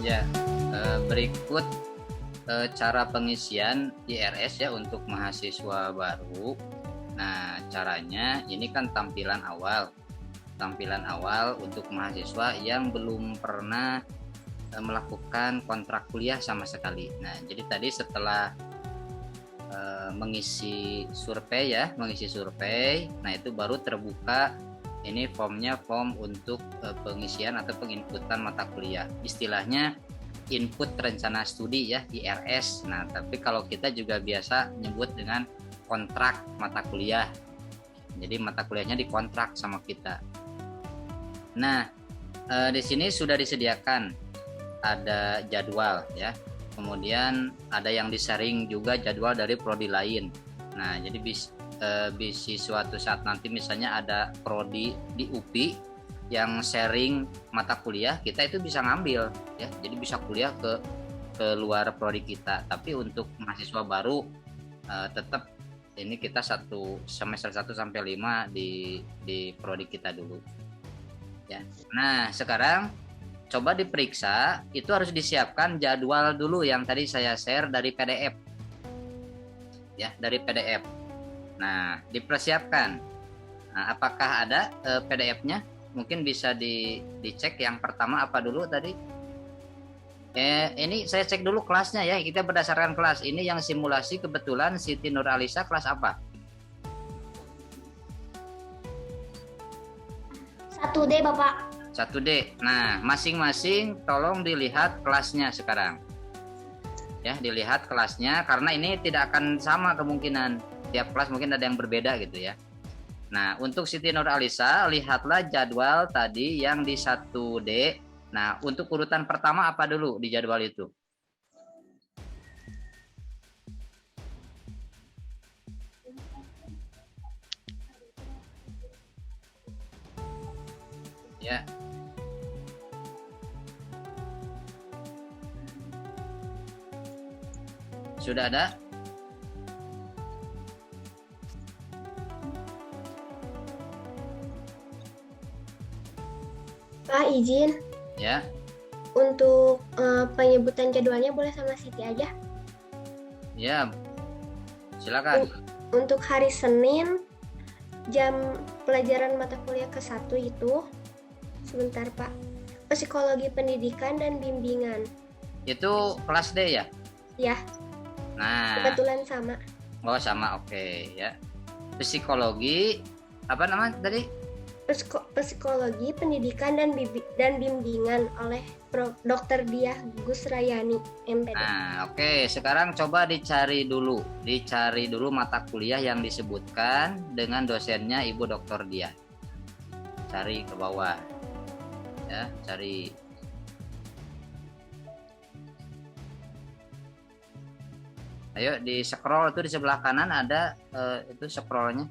Ya, berikut cara pengisian IRS ya untuk mahasiswa baru. Nah, caranya ini kan tampilan awal. Tampilan awal untuk mahasiswa yang belum pernah melakukan kontrak kuliah sama sekali. Nah, jadi tadi setelah mengisi survei ya, mengisi survei, nah itu baru terbuka ini formnya, form untuk pengisian atau penginputan mata kuliah. Istilahnya input rencana studi ya, IRS. Nah, tapi kalau kita juga biasa nyebut dengan kontrak mata kuliah. Jadi mata kuliahnya dikontrak sama kita. Nah, di sini sudah disediakan ada jadwal ya. Kemudian ada yang disaring juga jadwal dari prodi lain. Nah, jadi bisa suatu saat nanti misalnya ada prodi di UPI yang sharing mata kuliah, kita itu bisa ngambil ya. Jadi bisa kuliah ke luar prodi kita. Tapi untuk mahasiswa baru tetap ini kita semester 1 sampai 5 di prodi kita dulu. Ya. Nah, sekarang coba diperiksa, itu harus disiapkan jadwal dulu yang tadi saya share dari PDF. Ya, dari PDF. Nah, dipersiapkan. Nah, apakah ada PDF-nya? Mungkin bisa dicek. Yang pertama apa dulu tadi? Ini saya cek dulu kelasnya ya. Kita berdasarkan kelas. Ini yang simulasi kebetulan Siti Nur Alisa kelas apa? 1D, Bapak. 1D. Nah, masing-masing tolong dilihat kelasnya sekarang. Ya, dilihat kelasnya karena ini tidak akan sama kemungkinan. Tiap kelas mungkin ada yang berbeda gitu ya. Nah, untuk Siti Nur Alisa, lihatlah jadwal tadi yang di 1D. Nah, untuk urutan pertama apa dulu di jadwal itu? Ya. Sudah ada? Pak, izin. Ya. Untuk penyebutan jadwalnya boleh sama Siti aja. Ya. Silakan. Untuk hari Senin, jam pelajaran mata kuliah ke-1 itu, sebentar Pak, psikologi pendidikan dan bimbingan. Itu kelas D ya? Ya. Nah, kebetulan sama. Oh, sama, oke ya. Psikologi apa namanya tadi? Psikologi pendidikan dan bimbingan oleh Dr. Diah Gusrayani, MPD. Nah, oke. Sekarang coba dicari dulu mata kuliah yang disebutkan dengan dosennya Ibu Dr. Diah. Cari ke bawah. Ya, cari. Ayo di scroll itu di sebelah kanan ada itu scrollnya.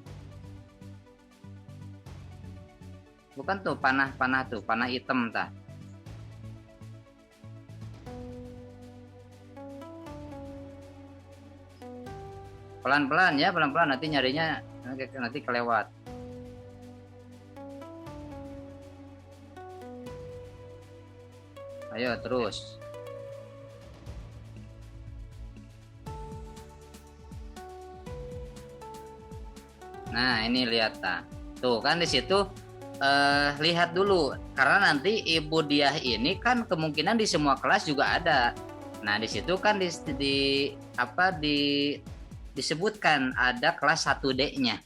Bukan tuh panah tuh, panah hitam tah. Pelan-pelan ya, pelan-pelan nanti nyarinya nanti kelewat. Ayo terus. Nah, ini lihat ta. Tuh kan di situ lihat dulu karena nanti Ibu Diah ini kan kemungkinan di semua kelas juga ada. Nah, di situ kan disebutkan ada kelas 1D-nya.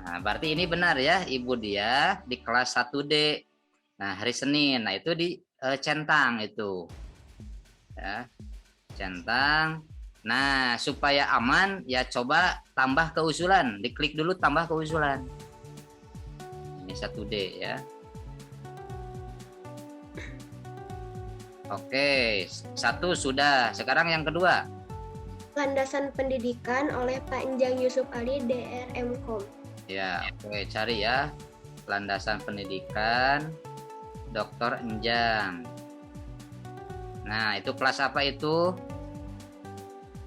Nah, berarti ini benar ya, Ibu Diah di kelas 1D. Nah, hari Senin. Nah, itu centang itu. Ya. Centang. Nah, supaya aman ya coba tambah keusulan. Diklik dulu tambah keusulan. Ini 1D ya. Oke, 1 sudah. Sekarang yang kedua. Landasan pendidikan oleh Pak Enjang Yusuf Ali, DRMKOM. Ya, oke, cari ya. Landasan pendidikan Dr. Enjang. Nah, itu kelas apa itu?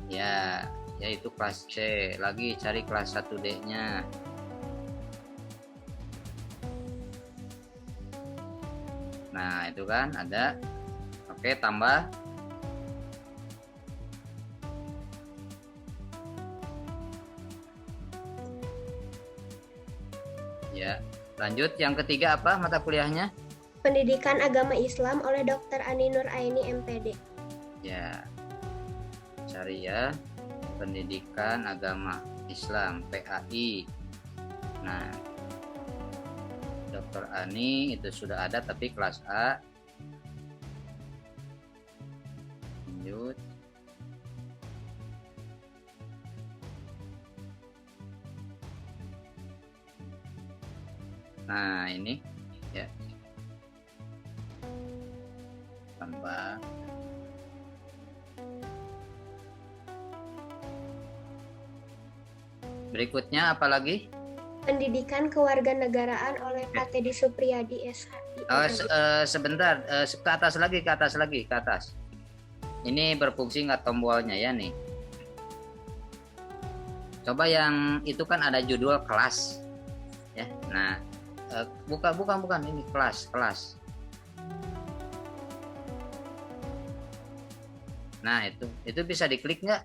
Ya, yaitu kelas C. Lagi cari kelas 1D-nya. Nah, itu kan ada. Oke, Oke, tambah. Ya, lanjut. Yang ketiga apa mata kuliahnya? Pendidikan Agama Islam oleh Dr. Ani Nur Aini MPD. Ya, cari ya. Pendidikan Agama Islam, PAI. Nah, Dr. Ani itu sudah ada tapi kelas A. Lanjut. Nah, ini ya. Tambah. Berikutnya apa lagi? Pendidikan Kewarganegaraan oleh Pak Teddy Supriyadi SHI. Sebentar, ke atas lagi, ke atas lagi, ke atas. Ini berfungsi nggak tombolnya ya nih? Coba yang itu kan ada judul kelas, ya. Nah, bukan ini kelas. Nah itu bisa diklik nggak?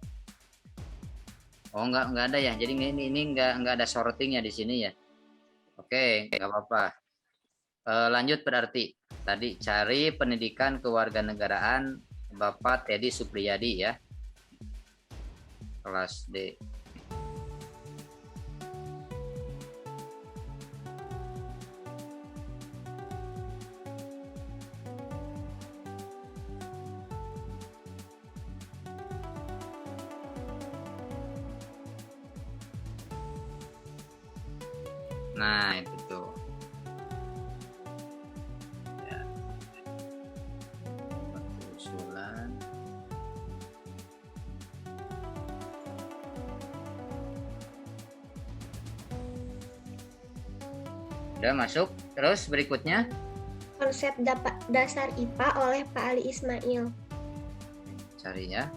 Oh nggak ada ya. Jadi ini nggak ada sortingnya di sini ya. Oke, nggak apa-apa. Lanjut berarti tadi cari pendidikan kewarganegaraan Bapak Teddy Supriyadi ya, kelas D. Nah itu tuh ya. Usulan. Udah masuk. Terus berikutnya Konsep dasar IPA oleh Pak Ali Ismail. cari ya,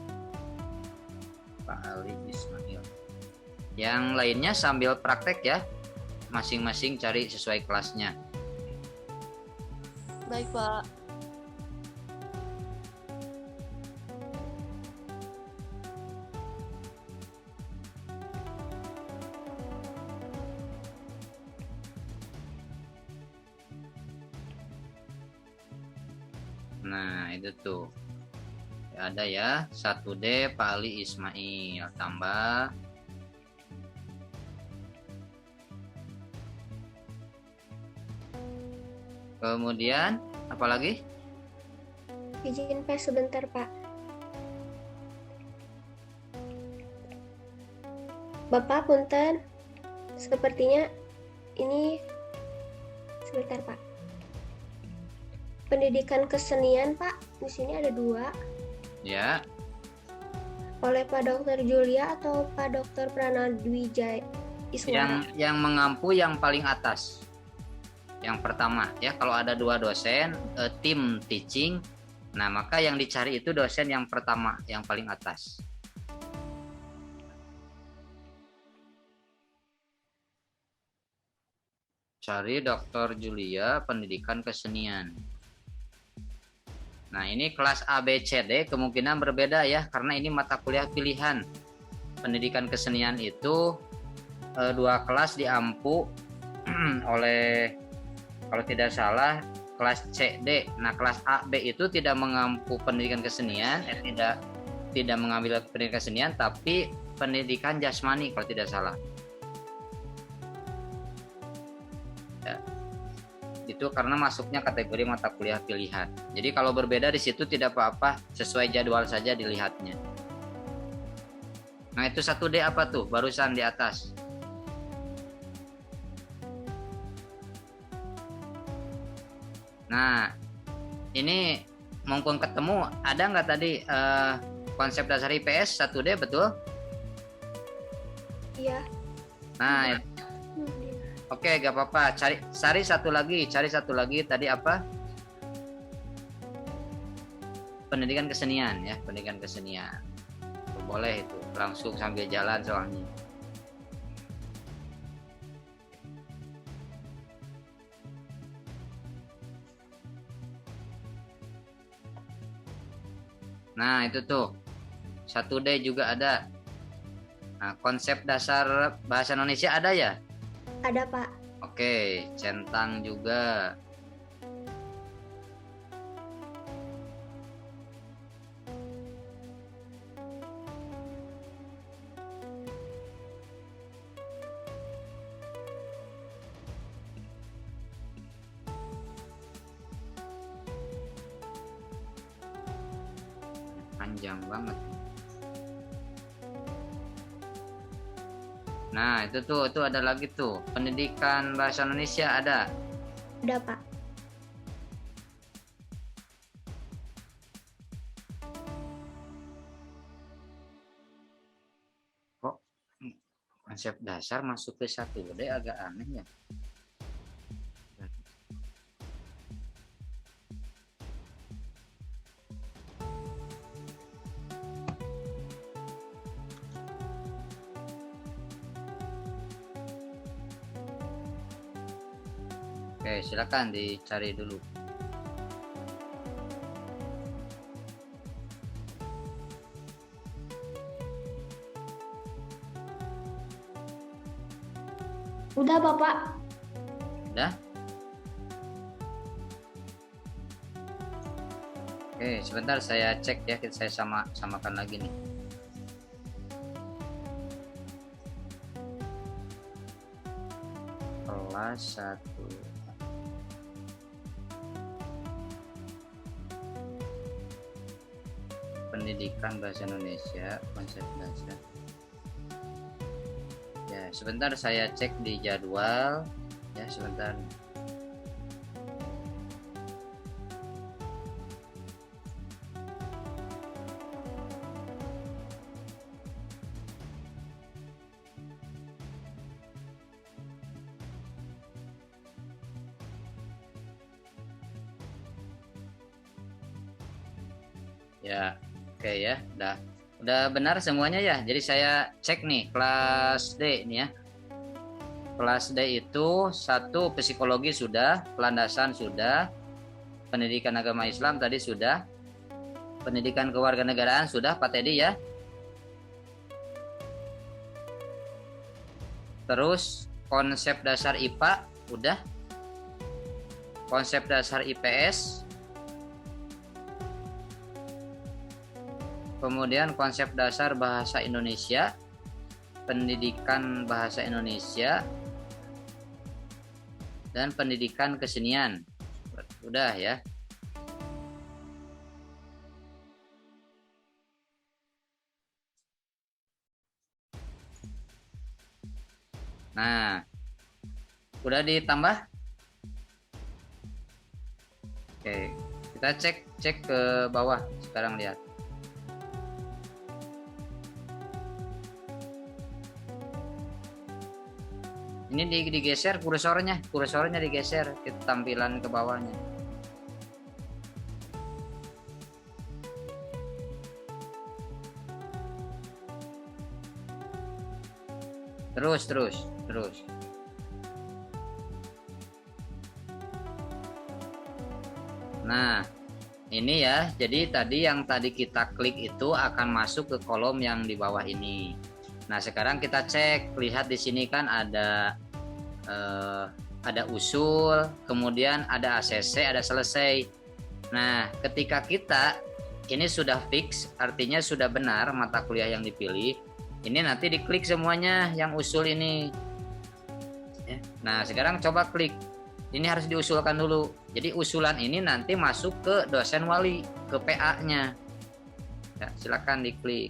Pak Ali Ismail. Yang lainnya sambil praktek ya, masing-masing cari sesuai kelasnya. Baik, Pak. Nah itu tuh ada ya 1D Pak Ali Ismail, tambah. Kemudian apa lagi? Izin Pak sebentar Pak. Bapak punten, sepertinya ini sebentar Pak. Pendidikan kesenian Pak, di sini ada 2. Ya. Oleh Pak Dr. Julia atau Pak Dr. Pranadwijaya Iswara? Yang mengampu yang paling atas. Yang pertama ya, kalau ada 2 dosen, tim teaching, nah maka yang dicari itu dosen yang pertama, yang paling atas. Cari Dr. Julia pendidikan kesenian. Nah ini kelas A, B, C, D kemungkinan berbeda ya, karena ini mata kuliah pilihan. Pendidikan kesenian itu 2 kelas diampu oleh, kalau tidak salah, kelas C, D. Nah kelas A, B itu tidak mengampu pendidikan kesenian, tidak mengambil pendidikan kesenian, tapi pendidikan jasmani kalau tidak salah. Ya. Itu karena masuknya kategori mata kuliah pilihan. Jadi kalau berbeda di situ tidak apa-apa, sesuai jadwal saja dilihatnya. Nah itu 1D apa tuh barusan di atas? Nah ini mumpung ketemu, ada nggak tadi konsep dasar IPS 1D betul? Iya. Nah oke, gak apa-apa. Cari satu lagi. Tadi apa? Pendidikan kesenian ya, pendidikan kesenian. Boleh itu, langsung sambil jalan soalnya. Nah, itu tuh. 1D juga ada. Nah, konsep dasar bahasa Indonesia ada ya? Ada, Pak. Oke, centang juga. Panjang banget. Nah, itu ada lagi tuh. Pendidikan bahasa Indonesia ada. Ada, Pak. Kok konsep dasar masuk ke 1D agak aneh ya? Oke, silakan dicari dulu. Udah, Bapak. Udah? Oke, sebentar saya cek ya, saya samakan lagi nih. Kelas 1. Pendidikan bahasa Indonesia, konsep dasar. Ya, sebentar saya cek di jadwal. Ya, sebentar. Ya, oke ya, udah benar semuanya ya. Jadi saya cek nih kelas D ini ya. Kelas D itu 1 psikologi sudah, pelandasan sudah, pendidikan agama Islam tadi sudah, pendidikan kewarganegaraan sudah Pak Teddy ya. Terus konsep dasar IPA udah, konsep dasar IPS, kemudian konsep dasar bahasa Indonesia, pendidikan bahasa Indonesia, dan pendidikan kesenian. Udah ya. Nah, udah ditambah? Oke, kita cek ke bawah sekarang, lihat. Ini digeser kursornya digeser ke tampilan ke bawahnya. Terus. Nah, ini ya. Jadi yang tadi kita klik itu akan masuk ke kolom yang di bawah ini. Nah, sekarang kita cek, lihat di sini kan ada usul, kemudian ada ACC, ada selesai. Nah, ketika kita ini sudah fix, artinya sudah benar mata kuliah yang dipilih. Ini nanti diklik semuanya yang usul ini. Nah, sekarang coba klik. Ini harus diusulkan dulu. Jadi usulan ini nanti masuk ke dosen wali, ke PA-nya. Ya, silakan diklik.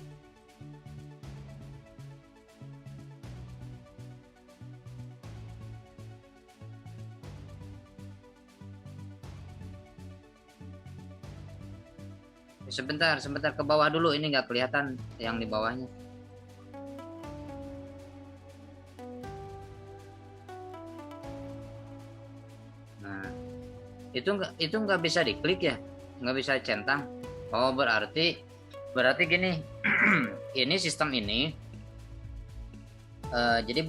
Sebentar ke bawah dulu, ini nggak kelihatan yang di bawahnya. Nah, itu nggak bisa diklik ya, nggak bisa centang. Oh, berarti gini. Ini sistem ini jadi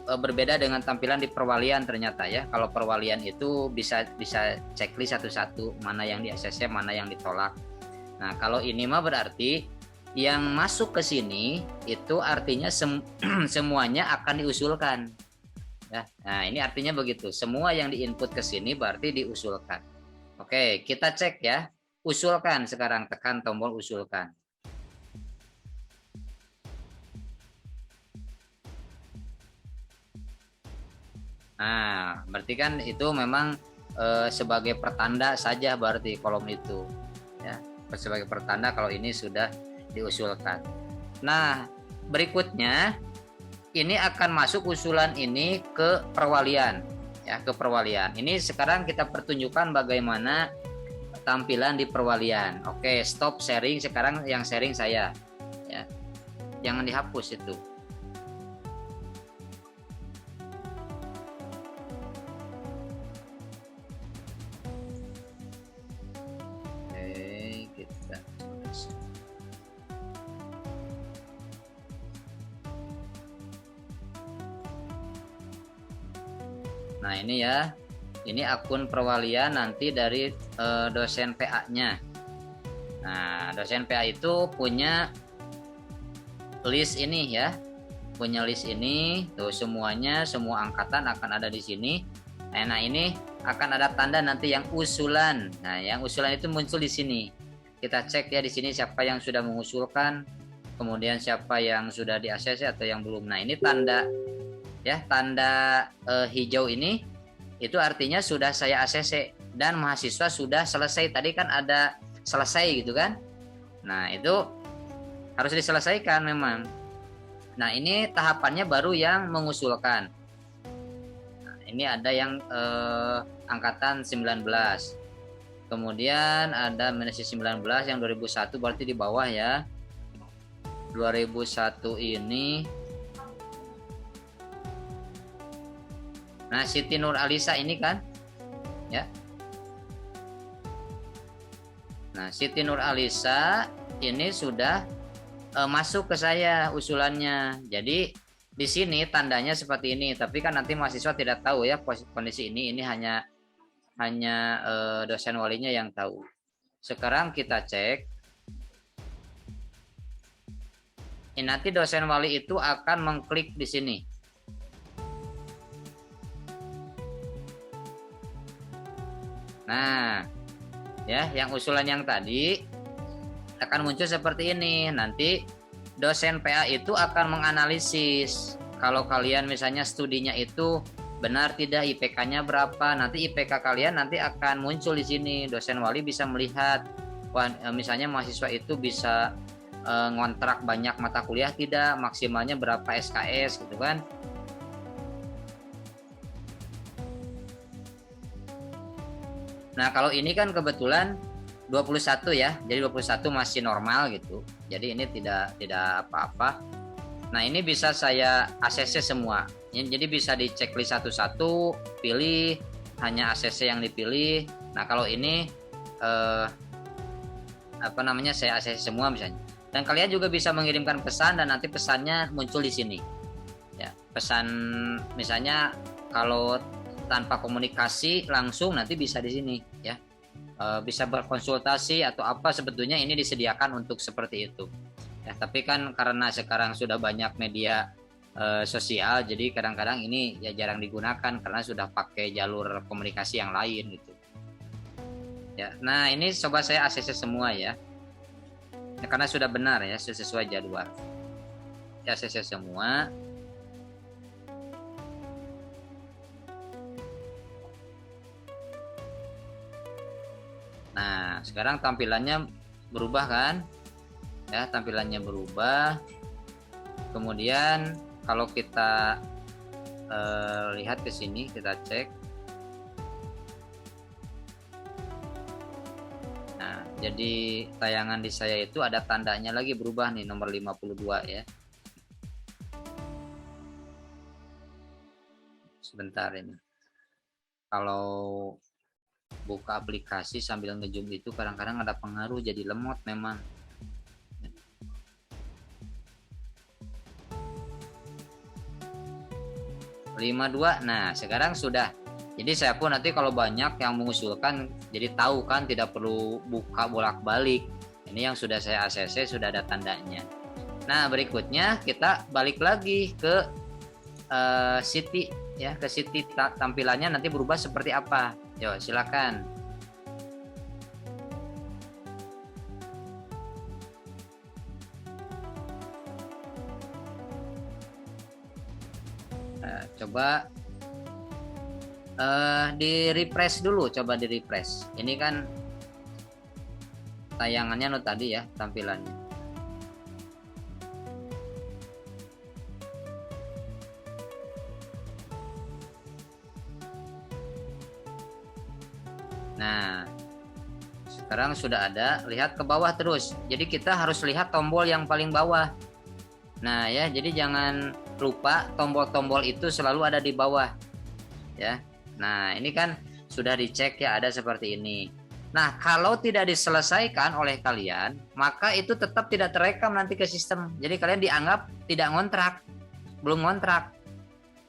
berbeda dengan tampilan di perwalian ternyata ya. Kalau perwalian itu bisa checklist satu-satu, mana yang di ACC, mana yang ditolak. Nah, kalau ini mah berarti yang masuk ke sini itu artinya semuanya akan diusulkan. Ya. Nah, ini artinya begitu. Semua yang diinput ke sini berarti diusulkan. Oke, kita cek ya. Usulkan sekarang, tekan tombol usulkan. Nah, berarti kan itu memang sebagai pertanda saja berarti kolom itu. Ya, sebagai pertanda kalau ini sudah diusulkan. Nah, berikutnya ini akan masuk usulan ini ke perwalian, ya, ke perwalian. Ini sekarang kita pertunjukkan bagaimana tampilan di perwalian. Oke, stop sharing. Sekarang yang sharing saya, ya. Jangan dihapus itu. Oke, kita Nah, ini ya. Ini akun perwalian nanti dari dosen PA-nya. Nah, dosen PA itu punya list ini ya. Punya list ini, tuh semuanya, semua angkatan akan ada di sini. Nah, ini akan ada tanda nanti yang usulan. Nah, yang usulan itu muncul di sini. Kita cek ya di sini siapa yang sudah mengusulkan, kemudian siapa yang sudah di-ACC atau yang belum. Nah, ini tanda ya, tanda hijau ini itu artinya sudah saya ACC dan mahasiswa sudah selesai. Tadi kan ada selesai gitu kan. Nah, itu harus diselesaikan memang. Nah, ini tahapannya baru yang mengusulkan. Nah, ini ada yang angkatan 19. Kemudian ada Menesi 19 yang 2001 berarti di bawah ya. 2001 ini. Nah, Siti Nur Alisa ini kan, ya. Nah, Siti Nur Alisa ini sudah masuk ke saya usulannya. Jadi di sini tandanya seperti ini. Tapi kan nanti mahasiswa tidak tahu ya kondisi ini. Ini hanya dosen walinya yang tahu. Sekarang kita cek. Ini nanti dosen wali itu akan mengklik di sini. Nah, ya, yang usulan yang tadi akan muncul seperti ini. Nanti dosen PA itu akan menganalisis. Kalau kalian misalnya studinya itu benar tidak, IPK-nya berapa, nanti IPK kalian nanti akan muncul di sini. Dosen wali bisa melihat, misalnya mahasiswa itu bisa ngontrak banyak mata kuliah tidak, maksimalnya berapa SKS gitu kan. Nah, kalau ini kan kebetulan 21 ya. Jadi 21 masih normal gitu. Jadi ini tidak apa-apa. Nah, ini bisa saya ACC semua. Jadi bisa di checklist satu-satu, pilih hanya ACC yang dipilih. Nah, kalau ini saya ACC semua misalnya. Dan kalian juga bisa mengirimkan pesan dan nanti pesannya muncul di sini. Ya, pesan misalnya kalau tanpa komunikasi langsung nanti bisa di sini ya, bisa berkonsultasi atau apa, sebetulnya ini disediakan untuk seperti itu ya. Tapi kan karena sekarang sudah banyak media sosial, jadi kadang-kadang ini ya jarang digunakan karena sudah pakai jalur komunikasi yang lain gitu ya. Nah, ini coba saya ACC semua ya, karena sudah benar ya, sesuai jadwal ya, ACC semua. Nah, sekarang tampilannya berubah kan? Ya, tampilannya berubah. Kemudian kalau kita lihat ke sini, kita cek. Nah, jadi tayangan di saya itu ada tandanya lagi berubah nih, nomor 52 ya. Sebentar ini. Kalau buka aplikasi sambil ngezoom itu kadang-kadang ada pengaruh, jadi lemot memang. Nah, sekarang sudah. Jadi saya pun nanti kalau banyak yang mengusulkan, jadi tahu kan, tidak perlu buka bolak-balik Ini yang sudah saya ACC, sudah ada tandanya. Nah, berikutnya kita balik lagi ke Siti ya, ke Siti tampilannya nanti berubah seperti apa. Yo, silakan. Coba di refresh dulu, coba di refresh. Ini kan tayangannya tadi ya, tampilannya. Nah, sekarang sudah ada, lihat ke bawah terus. Jadi kita harus lihat tombol yang paling bawah. Nah ya, jadi jangan lupa tombol-tombol itu selalu ada di bawah ya. Nah ini kan sudah dicek ya, ada seperti ini. Nah kalau tidak diselesaikan oleh kalian, maka itu tetap tidak terekam nanti ke sistem. Jadi kalian dianggap tidak ngontrak, belum ngontrak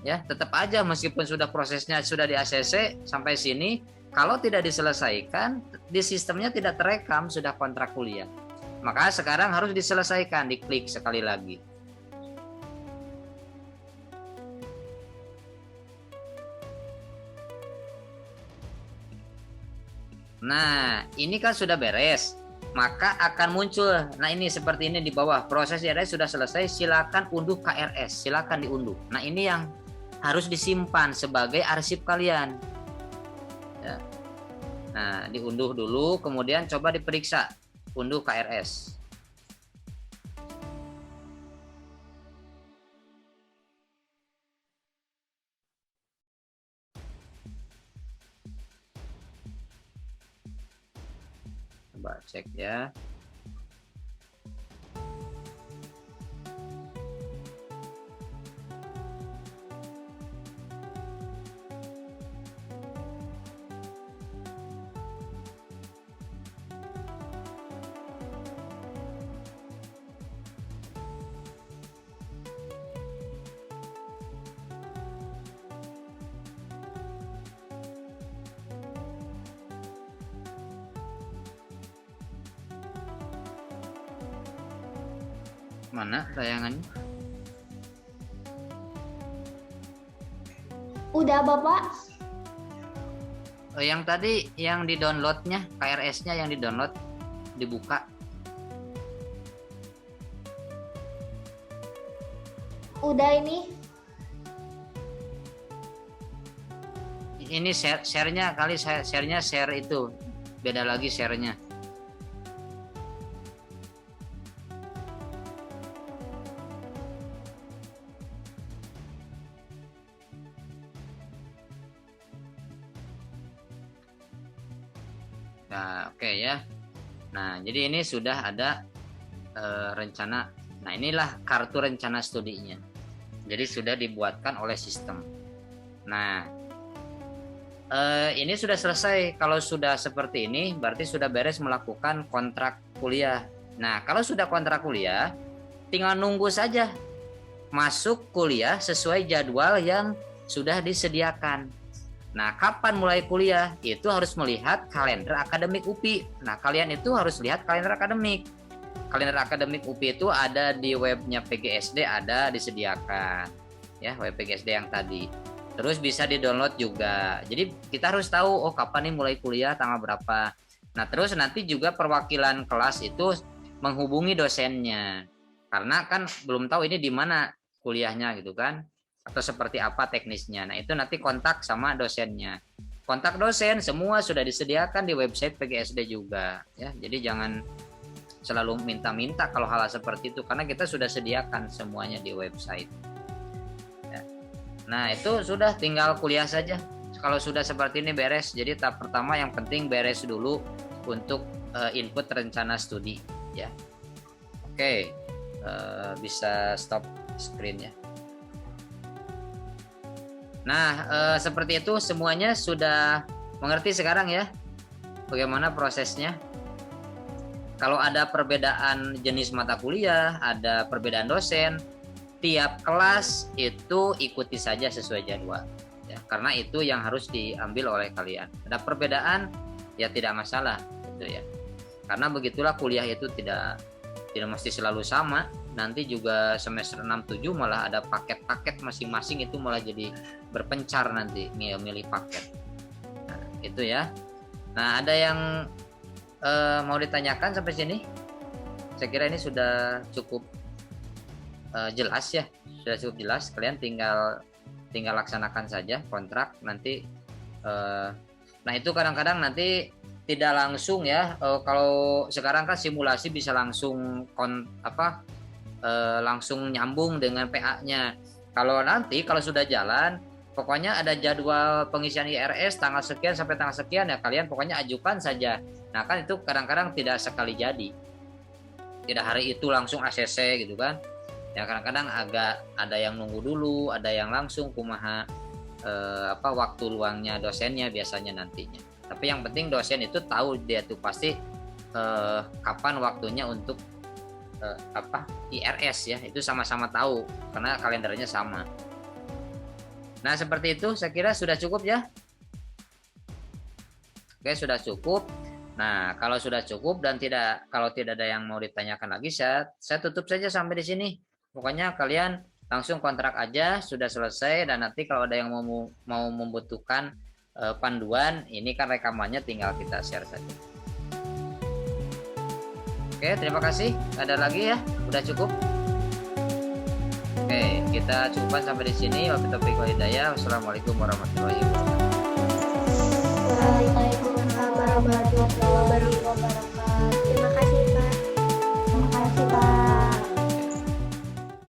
ya. Tetap aja meskipun sudah prosesnya sudah di ACC sampai sini, kalau tidak diselesaikan di sistemnya tidak terekam sudah kontrak kuliah. Maka sekarang harus diselesaikan, diklik sekali lagi. Nah, ini kan sudah beres, maka akan muncul. Nah, ini seperti ini di bawah. Proses KRS sudah selesai, silakan unduh KRS, silakan diunduh. Nah, ini yang harus disimpan sebagai arsip kalian. Ya. Nah, diunduh dulu, kemudian coba diperiksa, unduh KRS. Coba cek ya. Mana tayangannya? Udah Bapak? Yang tadi yang di downloadnya, KRS-nya yang di download, dibuka. Udah ini. Ini share-nya kali, share-nya share itu. Beda lagi share-nya. Nah, oke ya. Nah, jadi ini sudah ada rencana. Nah, inilah kartu rencana studinya. Jadi sudah dibuatkan oleh sistem. Nah, ini sudah selesai. Kalau sudah seperti ini, berarti sudah beres melakukan kontrak kuliah. Nah, kalau sudah kontrak kuliah, tinggal nunggu saja masuk kuliah sesuai jadwal yang sudah disediakan. Nah, kapan mulai kuliah? Itu harus melihat kalender akademik UPI. Nah, kalian itu harus lihat kalender akademik. Kalender akademik UPI itu ada di webnya PGSD, ada disediakan. Ya, web PGSD yang tadi. Terus bisa di-download juga. Jadi kita harus tahu, oh kapan nih mulai kuliah, tanggal berapa. Nah, terus nanti juga perwakilan kelas itu menghubungi dosennya. Karena kan belum tahu ini di mana kuliahnya gitu kan. Atau seperti apa teknisnya. Nah, itu nanti kontak sama dosennya. Kontak dosen semua sudah disediakan di website PGSD juga ya. Jadi jangan selalu minta-minta kalau hal seperti itu, karena kita sudah sediakan semuanya di website ya. Nah, itu sudah tinggal kuliah saja. Kalau sudah seperti ini beres. Jadi tahap pertama yang penting beres dulu untuk input rencana studi ya. Oke, bisa stop screen ya. Nah, seperti itu semuanya sudah mengerti sekarang ya, bagaimana prosesnya. Kalau ada perbedaan jenis mata kuliah, ada perbedaan dosen, tiap kelas itu ikuti saja sesuai jadwal. Ya, karena itu yang harus diambil oleh kalian. Ada perbedaan, ya tidak masalah, gitu ya. Karena begitulah kuliah itu tidak mesti selalu sama. Nanti juga semester 6-7 malah ada paket-paket masing-masing, itu malah jadi berpencar nanti milih paket. Nah, itu ya. Nah, ada yang mau ditanyakan sampai sini? Saya kira ini sudah cukup jelas ya. Sudah cukup jelas. Kalian tinggal laksanakan saja kontrak nanti. Nah, itu kadang-kadang nanti tidak langsung ya. Kalau sekarang kan simulasi bisa langsung langsung nyambung dengan PA-nya. Kalau nanti kalau sudah jalan, pokoknya ada jadwal pengisian IRS tanggal sekian sampai tanggal sekian ya, kalian pokoknya ajukan saja. Nah, kan itu kadang-kadang tidak sekali jadi. Tidak hari itu langsung ACC gitu kan. Ya kadang-kadang agak ada yang nunggu dulu, ada yang langsung kumaha waktu luangnya dosennya biasanya nantinya. Tapi yang penting dosen itu tahu, dia tuh pasti kapan waktunya untuk IRS ya, itu sama-sama tahu karena kalendernya sama. Nah, seperti itu saya kira sudah cukup ya. Oke, sudah cukup. Nah, kalau sudah cukup dan kalau tidak ada yang mau ditanyakan lagi, saya tutup saja sampai di sini. Pokoknya kalian langsung kontrak aja, sudah selesai, dan nanti kalau ada yang mau membutuhkan panduan, ini kan rekamannya tinggal kita share saja. Oke, terima kasih. Ada lagi ya? Udah cukup? Oke, kita cukupkan sampai di sini. Wabillahi taufiq wal hidayah. Wassalamualaikum warahmatullahi wabarakatuh. Waalaikumsalam warahmatullahi wabarakatuh.